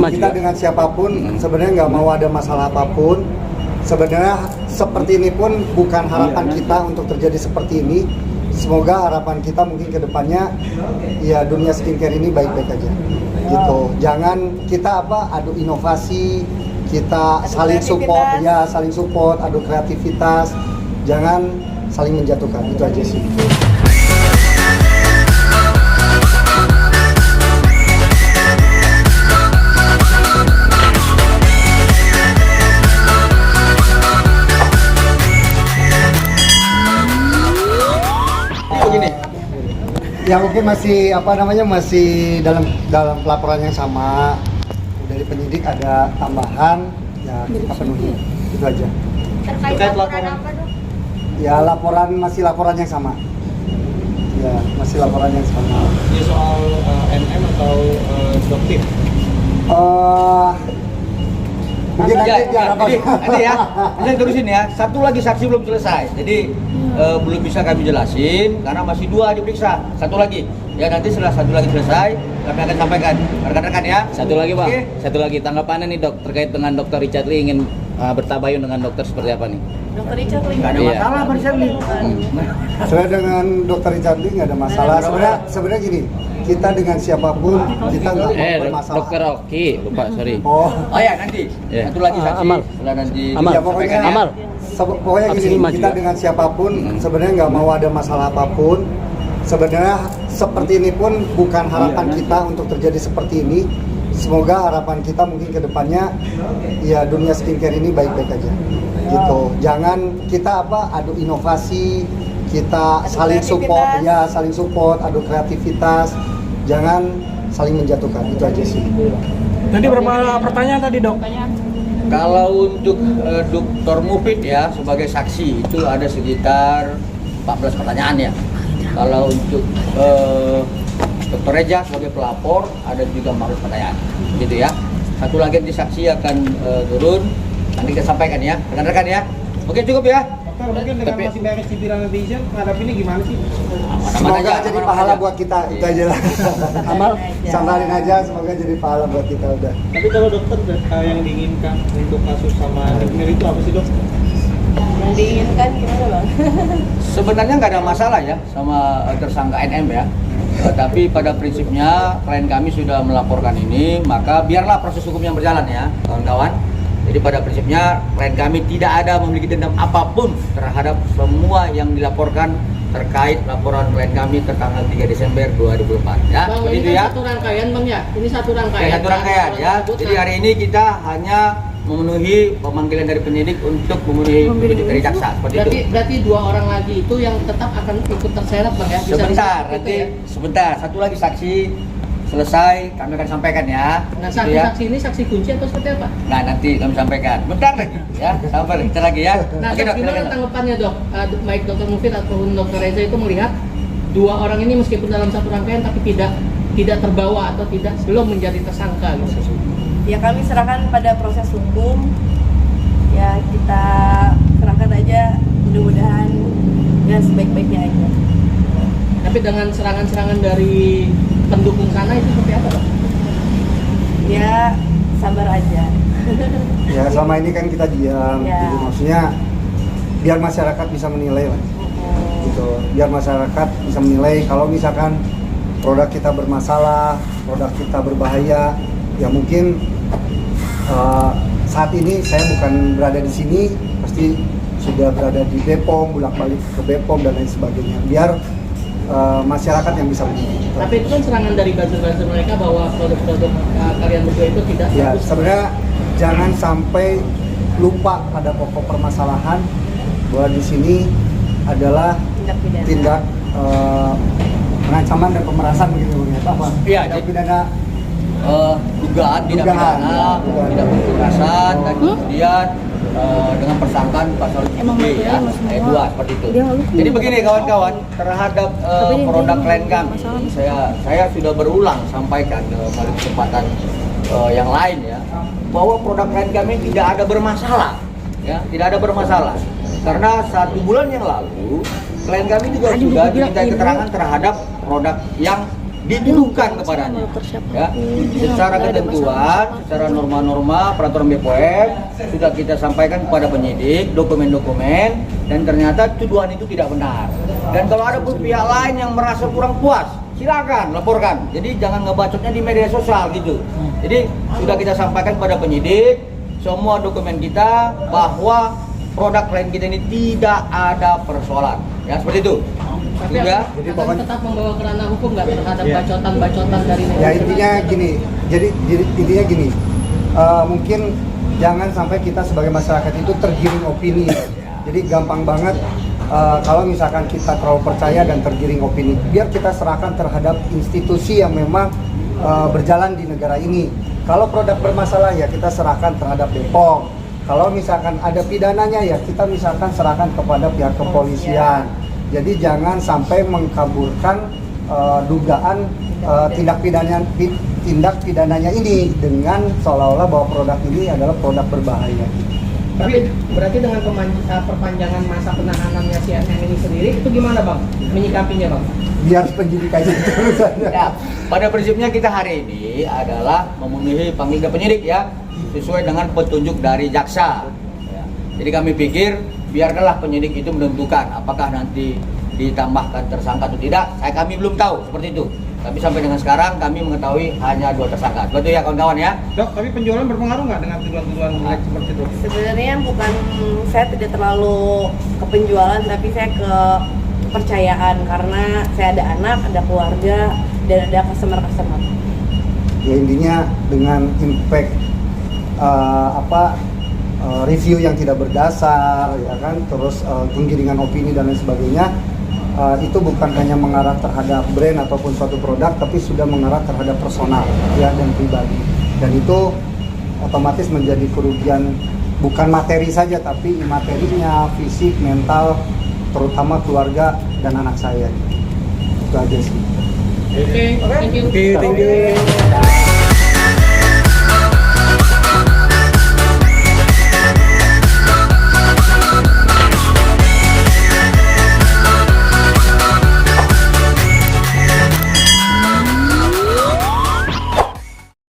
kita dengan siapapun sebenarnya nggak mau ada masalah apapun. Sebenarnya seperti ini pun bukan harapan kita untuk terjadi seperti ini. Semoga harapan kita mungkin ke depannya ya dunia skincare ini baik-baik aja. Gitu. Jangan kita adu inovasi, kita saling support, saling support, adu kreativitas. Jangan saling menjatuhkan. Itu aja sih. Ya mungkin masih masih dalam pelaporan yang sama. Dari penyidik ada tambahan, ya kita penuhi. Itu aja. Terkait laporan apa, Dok? Ya masih laporan yang sama. Ya masih laporan yang sama. Ini soal NM atau dokter? Mungkin nanti ya, bisa terusin ya. Satu lagi saksi belum selesai, jadi belum bisa kami jelasin karena masih 2 diperiksa. Satu lagi, ya nanti setelah satu lagi selesai kami akan sampaikan rekan-rekan ya. Satu lagi Pak, Oke. Satu lagi tanggapannya nih Dok terkait dengan Dr. Richard Lee ingin bertabayun dengan dokter seperti apa nih? Dr. Richard Lee. Nggak ada Iya. masalah Pak Richard Lee. Saya dengan Dr. Richard Lee nggak ada masalah. Sebenarnya gini, kita dengan siapapun kita nggak bermasalah. Dokter Oki, lupa sorry. Oh ya nanti. Ya. Satu lagi saksi. Amal. Setelah nanti ya pokoknya Amal. Pokoknya Habis gini, ini maju kita ya? dengan siapapun sebenarnya nggak mau ada masalah apapun. Sebenarnya seperti ini pun bukan harapan kita untuk terjadi seperti ini. Semoga harapan kita mungkin ke depannya ya dunia skincare ini baik-baik aja. Gitu. Jangan kita adu inovasi, kita saling support, saling support, adu kreativitas. Jangan saling menjatuhkan. Itu aja sih. Tadi berapa pertanyaan tadi, Dok? Kalau untuk Dr. Mufid ya sebagai saksi itu ada sekitar 14 pertanyaan ya. Kalau untuk Dr. Reza sebagai pelapor ada juga 14 pertanyaan, gitu ya. Satu lagi nanti saksi akan turun, nanti kita sampaikan ya, rekan-rekan ya. Oke cukup ya. Dokter, mungkin dengan masih banyak cibiran netizen, menghadapi ini gimana sih? Semoga jadi pahala buat kita, itu aja lah. Amal, sangkalin aja, semoga jadi pahala buat kita udah. Tapi kalau dokter yang diinginkan untuk kasus sama Nickner itu apa sih, Dok? Yang diinginkan gimana, Bang? Sebenarnya nggak ada masalah ya sama tersangka NM ya. Tapi pada prinsipnya klien kami sudah melaporkan ini, maka biarlah proses hukum yang berjalan ya, kawan-kawan. Jadi pada prinsipnya klien kami tidak ada memiliki dendam apapun terhadap semua yang dilaporkan terkait laporan klien kami tertanggal 3 Desember 2004 ya. Bang, Begitu ini ya. satu rangkaian Bang ya? Ini satu rangkaian. Satu rangkaian ya. Jadi hari ini kita hanya memenuhi pemanggilan dari penyidik untuk memenuhi penyidik dari jaksa seperti berarti 2 orang lagi itu yang tetap akan ikut terseret Bang ya? Sebentar, gitu nanti ya? sebentar. Satu lagi saksi selesai kami akan sampaikan ya. Nah, Gitu ya. saksi ini saksi kunci atau seperti apa? Nah nanti kami sampaikan. Bentar lagi ya, sabar bentar lagi ya. Nah, Oke, Dok, gimana silakan. tanggapannya Dok? Baik Dr. Mufid ataupun Dr. Reza itu melihat 2 orang ini meskipun dalam satu rangkaian tapi tidak terbawa atau belum menjadi tersangka gitu. Ya kami serahkan pada proses hukum. Ya kita serahkan aja, mudah-mudahan ya sebaik-baiknya aja. Tapi dengan serangan-serangan dari pendukung sana itu seperti apa Dok? Ya sabar aja. Ya selama ini kan kita diam, Ya. gitu. Maksudnya biar masyarakat bisa menilai lah. Gitu. Biar masyarakat bisa menilai kalau misalkan produk kita bermasalah, produk kita berbahaya, ya mungkin saat ini saya bukan berada di sini, pasti sudah berada di Bepom, bolak-balik ke Bepom dan lain sebagainya. Biar masyarakat yang bisa menilai. Tapi itu kan serangan dari buzzer-buzzer mereka bahwa produk-produk kalian berdua itu tidak Ya bagus. sebenarnya jangan sampai lupa pada pokok permasalahan bahwa di sini adalah Tindak pidana. tindak pengancaman dan pemerasan begitu ya apa? Iya, Tindak jadi- pidana dugaan tidak Dugaan, pidana, ya. tidak kekerasan dan kemudian dengan persangkaan pasal 7B ya, ayat 2 seperti itu. Jadi begini kawan-kawan, terhadap produk klien kami, saya sudah berulang sampaikan melalui kesempatan yang lain ya, bahwa produk klien kami tidak ada bermasalah, ya, tidak ada bermasalah. Karena 1 bulan yang lalu klien kami juga sudah diminta keterangan terhadap produk yang dituduhkan kepadanya. Ya, secara ketentuan, secara norma-norma peraturan BPOM sudah kita sampaikan kepada penyidik dokumen-dokumen, dan ternyata tuduhan itu tidak benar. Dan kalau ada pihak lain yang merasa kurang puas, silakan laporkan. Jadi jangan ngebacotnya di media sosial gitu. Jadi sudah kita sampaikan kepada penyidik semua dokumen kita bahwa produk klien kita ini tidak ada persoalan. Ya, seperti itu. Tapi Sudah. Jadi akan pokoknya- tetap membawa ke ranah hukum nggak terhadap Iya. bacotan-bacotan dari Ya netizen? intinya gini, jadi intinya gini, mungkin jangan sampai kita sebagai masyarakat itu tergiring opini. Jadi gampang banget kalau misalkan kita terlalu percaya dan tergiring opini. Biar kita serahkan terhadap institusi yang memang berjalan di negara ini. Kalau produk bermasalah ya kita serahkan terhadap BPOM. Kalau misalkan ada pidananya ya kita misalkan serahkan kepada pihak kepolisian. Jadi jangan sampai mengkaburkan dugaan tindak pidananya ini dengan seolah-olah bahwa produk ini adalah produk berbahaya. Tapi berarti dengan perpanjangan masa penahanannya CNN ini sendiri, itu gimana Bang menyikapinya Bang? Biar penyidik aja itu urusannya. Ya, pada prinsipnya kita hari ini adalah memenuhi panggilan penyidik ya, sesuai dengan petunjuk dari jaksa. Ya. Jadi kami pikir biarkanlah penyidik itu menentukan apakah nanti ditambahkan tersangka atau tidak. Kami belum tahu seperti itu. Tapi sampai dengan sekarang kami mengetahui hanya 2 tersangka. Betul ya kawan-kawan ya? Dok, tapi penjualan berpengaruh nggak dengan tuduhan-tuduhan jelek seperti itu? Sebenarnya bukan, saya tidak terlalu ke penjualan, tapi saya ke kepercayaan karena saya ada anak, ada keluarga, dan ada customer. Ya intinya dengan impact review yang tidak berdasar, ya kan, terus penggiringan opini dan lain sebagainya, itu bukan hanya mengarah terhadap brand ataupun suatu produk, tapi sudah mengarah terhadap personal ya dan pribadi. Dan itu otomatis menjadi kerugian bukan materi saja, tapi materinya, fisik, mental, terutama keluarga dan anak saya. Itu aja sih. Oke, thank you. Oke, thank you.